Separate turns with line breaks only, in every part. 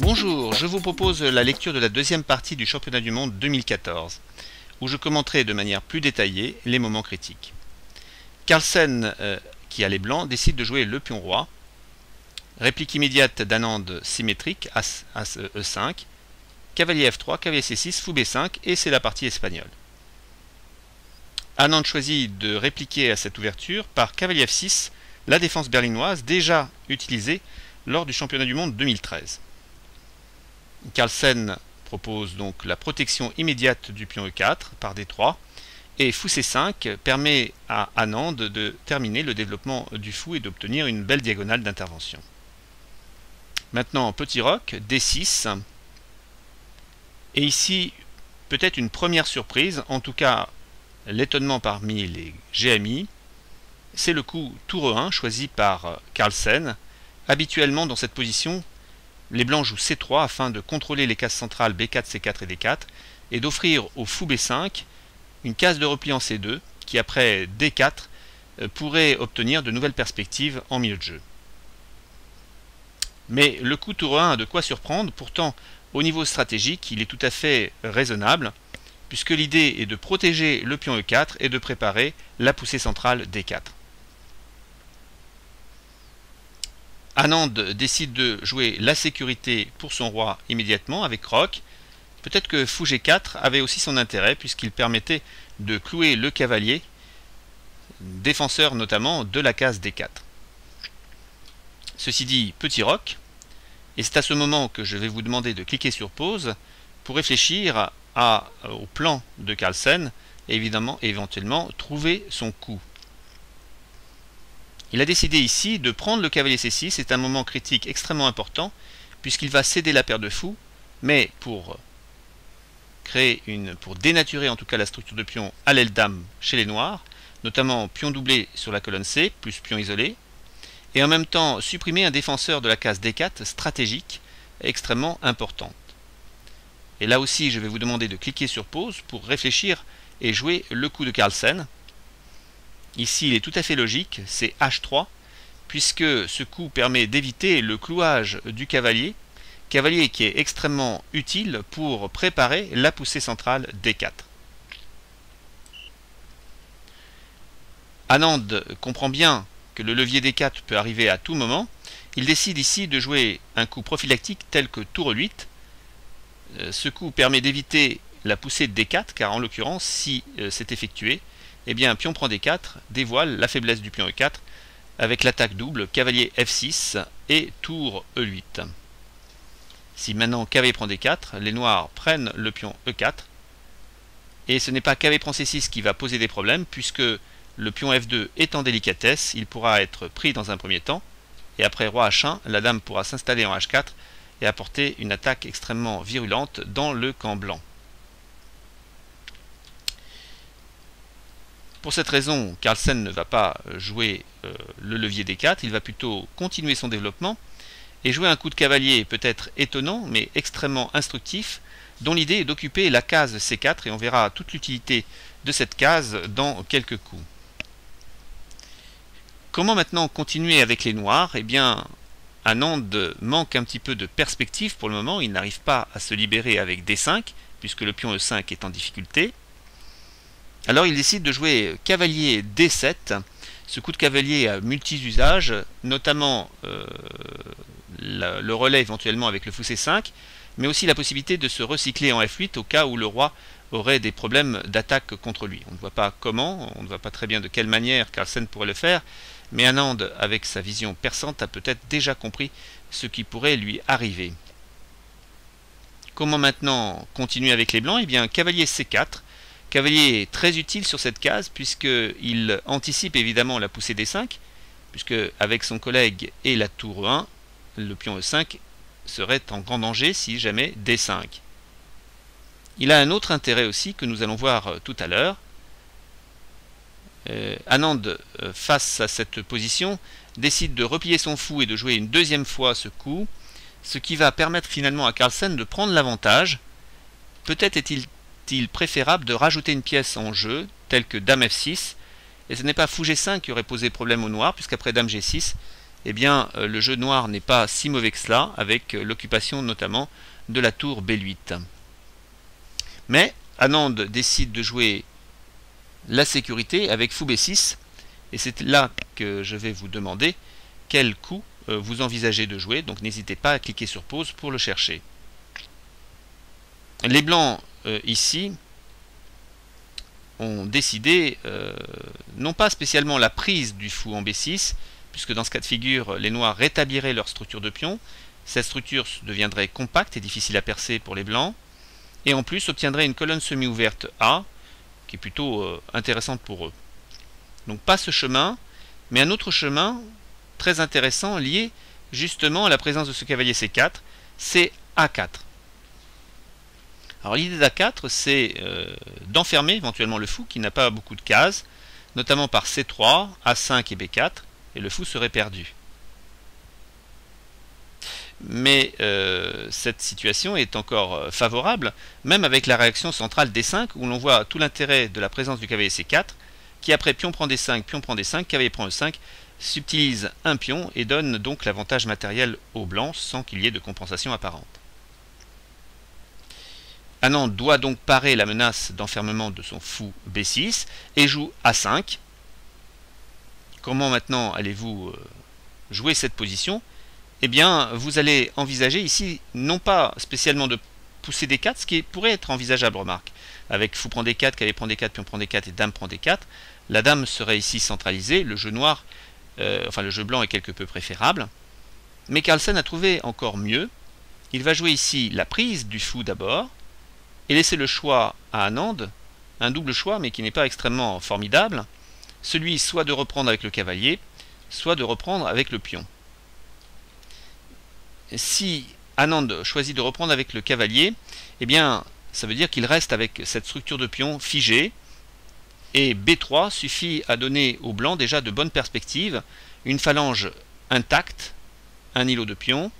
Bonjour, je vous propose la lecture de la deuxième partie du championnat du monde 2014, où je commenterai de manière plus détaillée les moments critiques. Carlsen, qui a les blancs, décide de jouer le pion roi. Réplique immédiate d'Anand symétrique, As E5, cavalier F3, cavalier C6, fou B5, et c'est la partie espagnole. Anand choisit de répliquer à cette ouverture par cavalier F6, la défense berlinoise déjà utilisée lors du championnat du monde 2013. Carlsen propose donc la protection immédiate du pion E4 par D3 et fou C5 permet à Anand de terminer le développement du fou et d'obtenir une belle diagonale d'intervention. Maintenant petit roc D6 et ici peut-être une première surprise, en tout cas l'étonnement parmi les GMI, c'est le coup tour E1 choisi par Carlsen. Habituellement dans cette position, les blancs jouent C3 afin de contrôler les cases centrales B4, C4 et D4 et d'offrir au fou B5 une case de repli en C2 qui après D4 pourrait obtenir de nouvelles perspectives en milieu de jeu. Mais le coup tour 1 a de quoi surprendre, pourtant au niveau stratégique il est tout à fait raisonnable puisque l'idée est de protéger le pion E4 et de préparer la poussée centrale D4. Anand décide de jouer la sécurité pour son roi immédiatement avec roc. Peut-être que fou G4 avait aussi son intérêt puisqu'il permettait de clouer le cavalier, défenseur notamment de la case D4. Ceci dit, petit roc, et c'est à ce moment que je vais vous demander de cliquer sur pause pour réfléchir au plan de Carlsen et éventuellement trouver son coup. Il a décidé ici de prendre le cavalier C6, c'est un moment critique extrêmement important puisqu'il va céder la paire de fous, mais pour dénaturer en tout cas la structure de pion à l'aile dame chez les noirs, notamment pion doublé sur la colonne C plus pion isolé, et en même temps supprimer un défenseur de la case D4 stratégique extrêmement importante. Et là aussi je vais vous demander de cliquer sur pause pour réfléchir et jouer le coup de Carlsen. Ici il est tout à fait logique, c'est H3, puisque ce coup permet d'éviter le clouage du cavalier qui est extrêmement utile pour préparer la poussée centrale D4. Anand comprend bien que le levier D4 peut arriver à tout moment. Il décide ici de jouer un coup prophylactique tel que tour 8. Ce coup permet d'éviter la poussée de D4, car en l'occurrence, si c'est effectué, eh bien pion prend D4 dévoile la faiblesse du pion E4 avec l'attaque double cavalier F6 et tour E8. Si maintenant cavalier prend D4, les noirs prennent le pion E4 et ce n'est pas cavalier prend C6 qui va poser des problèmes puisque le pion F2 est en délicatesse, il pourra être pris dans un premier temps et après roi H1, la dame pourra s'installer en H4 et apporter une attaque extrêmement virulente dans le camp blanc. Pour cette raison, Carlsen ne va pas jouer le levier D4, il va plutôt continuer son développement et jouer un coup de cavalier peut-être étonnant mais extrêmement instructif, dont l'idée est d'occuper la case C4 et on verra toute l'utilité de cette case dans quelques coups. Comment maintenant continuer avec les noirs? Eh bien, Anand manque un petit peu de perspective pour le moment, il n'arrive pas à se libérer avec D5 puisque le pion E5 est en difficulté. Alors il décide de jouer cavalier D7, ce coup de cavalier à multi-usages, notamment le relais éventuellement avec le fou C5, mais aussi la possibilité de se recycler en F8 au cas où le roi aurait des problèmes d'attaque contre lui. On ne voit pas comment, on ne voit pas très bien de quelle manière Carlsen pourrait le faire, mais Anand, avec sa vision perçante, a peut-être déjà compris ce qui pourrait lui arriver. Comment maintenant continuer avec les blancs? Eh bien cavalier C4, cavalier est très utile sur cette case puisqu'il anticipe évidemment la poussée D5, puisque avec son collègue et la tour 1, le pion E5 serait en grand danger si jamais D5. Il a un autre intérêt aussi que nous allons voir tout à l'heure. Anand, face à cette position, décide de replier son fou et de jouer une deuxième fois ce coup, ce qui va permettre finalement à Carlsen de prendre l'avantage. Peut-être est-il préférable de rajouter une pièce en jeu, telle que dame F6, et ce n'est pas fou G5 qui aurait posé problème au noir, puisqu'après dame G6, eh bien le jeu noir n'est pas si mauvais que cela, avec l'occupation notamment de la tour B8. Mais Anand décide de jouer la sécurité avec fou B6, et c'est là que je vais vous demander quel coup vous envisagez de jouer, donc n'hésitez pas à cliquer sur pause pour le chercher. Les blancs ici ont décidé non pas spécialement la prise du fou en B6, puisque dans ce cas de figure les noirs rétabliraient leur structure de pion, cette structure deviendrait compacte et difficile à percer pour les blancs, et en plus obtiendrait une colonne semi-ouverte A, qui est plutôt intéressante pour eux. Donc pas ce chemin, mais un autre chemin très intéressant lié justement à la présence de ce cavalier C4, c'est A4. Alors l'idée d'A4, c'est d'enfermer éventuellement le fou qui n'a pas beaucoup de cases, notamment par C3, A5 et B4, et le fou serait perdu. Mais cette situation est encore favorable, même avec la réaction centrale D5, où l'on voit tout l'intérêt de la présence du cavalier C4, qui après pion prend D5, pion prend D5, cavalier prend E5, subtilise un pion et donne donc l'avantage matériel au blanc sans qu'il y ait de compensation apparente. Anand doit donc parer la menace d'enfermement de son fou B6 et joue A5. Comment maintenant allez-vous jouer cette position? Eh bien, vous allez envisager ici, non pas spécialement de pousser D4, ce qui pourrait être envisageable, remarque. Avec fou prend D4, cavalier prend D4, pion prend D4 et dame prend D4, la dame serait ici centralisée, le jeu noir, le jeu blanc est quelque peu préférable. Mais Carlsen a trouvé encore mieux. Il va jouer ici la prise du fou d'abord, et laisser le choix à Anand, un double choix mais qui n'est pas extrêmement formidable, celui soit de reprendre avec le cavalier, soit de reprendre avec le pion. Si Anand choisit de reprendre avec le cavalier, eh bien ça veut dire qu'il reste avec cette structure de pion figée, et B3 suffit à donner au blanc déjà de bonnes perspectives, une phalange intacte, un îlot de pion,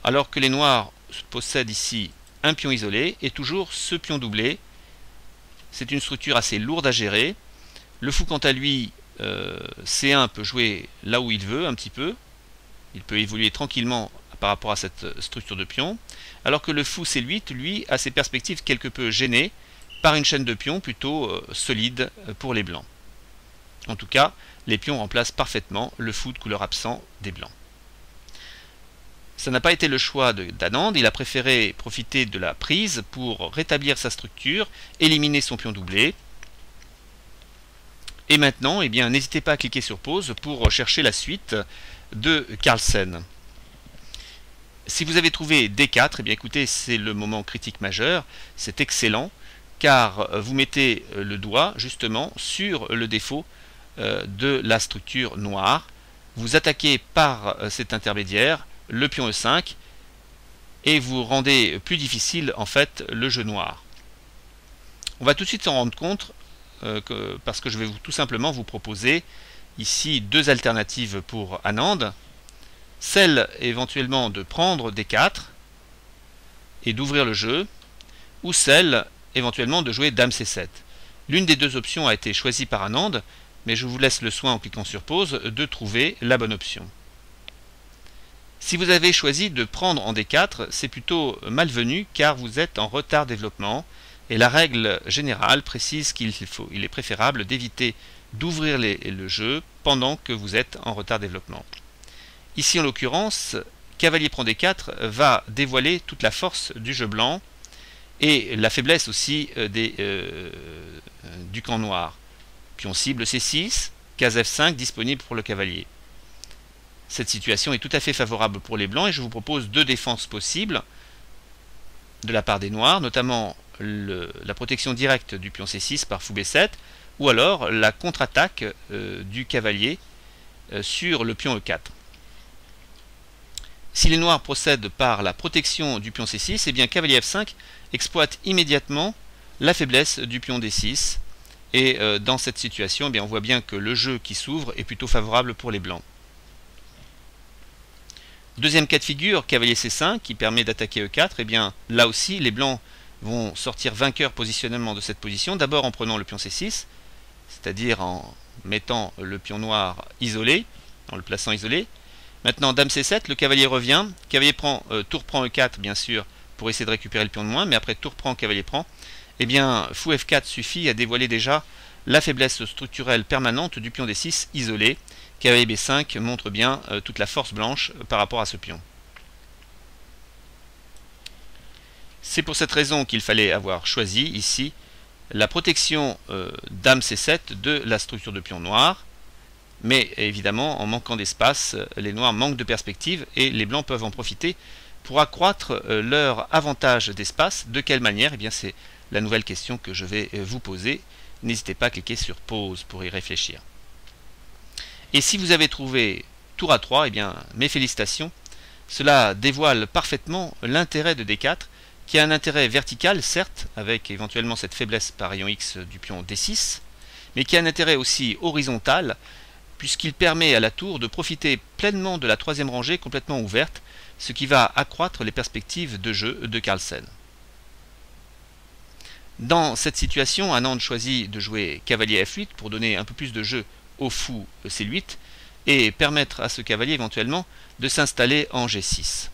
alors que les noirs possèdent ici un pion isolé et toujours ce pion doublé. C'est une structure assez lourde à gérer. Le fou quant à lui, C1 peut jouer là où il veut un petit peu, il peut évoluer tranquillement par rapport à cette structure de pion, alors que le fou C8 lui a ses perspectives quelque peu gênées par une chaîne de pions plutôt solide pour les blancs. En tout cas, les pions remplacent parfaitement le fou de couleur absent des blancs. Ça n'a pas été le choix d'Anand, il a préféré profiter de la prise pour rétablir sa structure, éliminer son pion doublé. Et maintenant, eh bien, n'hésitez pas à cliquer sur pause pour chercher la suite de Carlsen. Si vous avez trouvé D4, eh bien écoutez, c'est le moment critique majeur, c'est excellent, car vous mettez le doigt justement sur le défaut de la structure noire. Vous attaquez par cet intermédiaire le pion E5 et vous rendez plus difficile en fait le jeu noir. On va tout de suite s'en rendre compte parce que je vais tout simplement vous proposer ici deux alternatives pour Anand. Celle éventuellement de prendre D4 et d'ouvrir le jeu, ou celle éventuellement de jouer Dame C7. L'une des deux options a été choisie par Anand, mais je vous laisse le soin en cliquant sur pause de trouver la bonne option. Si vous avez choisi de prendre en D4, c'est plutôt malvenu car vous êtes en retard développement et la règle générale précise qu'il est préférable d'éviter d'ouvrir le jeu pendant que vous êtes en retard développement. Ici en l'occurrence, cavalier prend D4 va dévoiler toute la force du jeu blanc et la faiblesse aussi du camp noir. Pion cible C6, case F5 disponible pour le cavalier. Cette situation est tout à fait favorable pour les blancs et je vous propose deux défenses possibles de la part des noirs, notamment la protection directe du pion C6 par fou B7 ou alors la contre-attaque du cavalier sur le pion E4. Si les noirs procèdent par la protection du pion C6, eh bien cavalier F5 exploite immédiatement la faiblesse du pion D6 et dans cette situation, eh bien, on voit bien que le jeu qui s'ouvre est plutôt favorable pour les blancs. Deuxième cas de figure, cavalier C5 qui permet d'attaquer E4, et bien là aussi les blancs vont sortir vainqueurs positionnellement de cette position, d'abord en prenant le pion C6, c'est-à-dire en mettant le pion noir isolé, en le plaçant isolé, Maintenant, dame C7, le cavalier revient. Cavalier prend, tour prend E4, bien sûr, pour essayer de récupérer le pion de moins, mais après tour prend, cavalier prend, eh bien, fou F4 suffit à dévoiler déjà la faiblesse structurelle permanente du pion D6 isolé. Cavalier B5 montre bien toute la force blanche par rapport à ce pion. C'est pour cette raison qu'il fallait avoir choisi ici la protection dame C7 de la structure de pion noir. Mais évidemment, en manquant d'espace, les noirs manquent de perspective et les blancs peuvent en profiter pour accroître leur avantage d'espace. De quelle manière? Eh bien, c'est la nouvelle question que je vais vous poser. N'hésitez pas à cliquer sur pause pour y réfléchir. Et si vous avez trouvé tour A3, eh bien, mes félicitations. Cela dévoile parfaitement l'intérêt de D4, qui a un intérêt vertical, certes, avec éventuellement cette faiblesse par rayon X du pion D6, mais qui a un intérêt aussi horizontal, puisqu'il permet à la tour de profiter pleinement de la troisième rangée complètement ouverte, ce qui va accroître les perspectives de jeu de Carlsen. Dans cette situation, Anand choisit de jouer cavalier F8 pour donner un peu plus de jeu au fou C8 et permettre à ce cavalier éventuellement de s'installer en G6.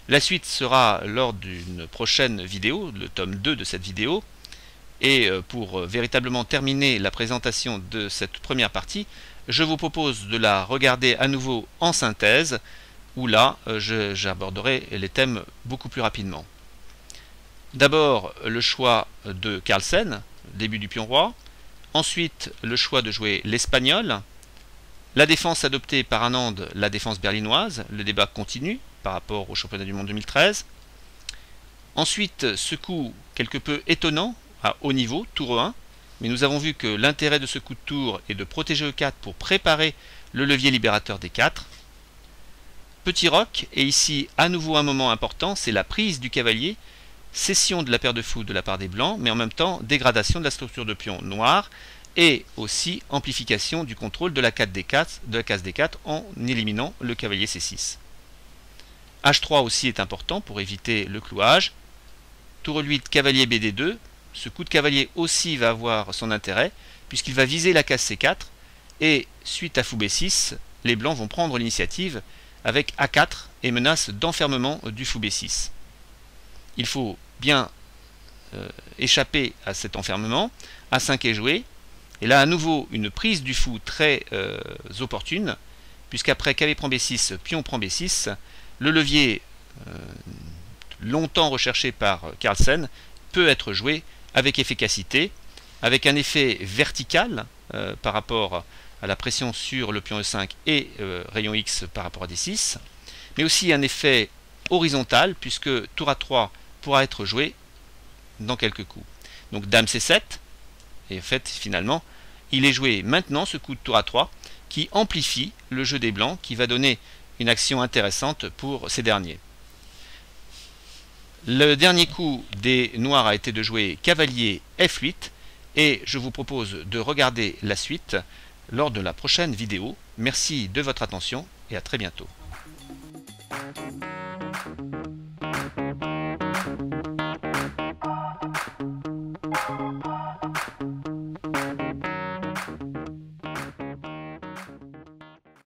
La suite sera lors d'une prochaine vidéo, le tome 2 de cette vidéo. Et pour véritablement terminer la présentation de cette première partie, je vous propose de la regarder à nouveau en synthèse, où là, j'aborderai les thèmes beaucoup plus rapidement. D'abord, le choix de Carlsen, début du pion roi. Ensuite, le choix de jouer l'espagnol. La défense adoptée par Anand, la défense berlinoise. Le débat continue par rapport au championnat du monde 2013. Ensuite, ce coup quelque peu étonnant, à haut niveau, tour E1, mais nous avons vu que l'intérêt de ce coup de tour est de protéger E4 pour préparer le levier libérateur D4. Petit roc, et ici à nouveau un moment important, c'est la prise du cavalier, cession de la paire de fous de la part des blancs, mais en même temps dégradation de la structure de pion noir, et aussi amplification du contrôle de la case D4 en éliminant le cavalier C6. H3 aussi est important pour éviter le clouage. Tour 8, cavalier BD2. Ce coup de cavalier aussi va avoir son intérêt, puisqu'il va viser la case C4, et suite à fou B6, les blancs vont prendre l'initiative avec A4 et menace d'enfermement du fou B6. Il faut bien échapper à cet enfermement. A5 est joué, et là à nouveau une prise du fou très opportune, puisqu'après cavalier prend B6, pion prend B6, le levier longtemps recherché par Carlsen peut être joué avec efficacité, avec un effet vertical par rapport à la pression sur le pion E5 et rayon X par rapport à D6, mais aussi un effet horizontal, puisque tour A3 pourra être joué dans quelques coups. Donc dame C7, et en fait finalement, il est joué maintenant ce coup de tour A3, qui amplifie le jeu des blancs, qui va donner une action intéressante pour ces derniers. Le dernier coup des noirs a été de jouer cavalier F8 et je vous propose de regarder la suite lors de la prochaine vidéo. Merci de votre attention et à très bientôt.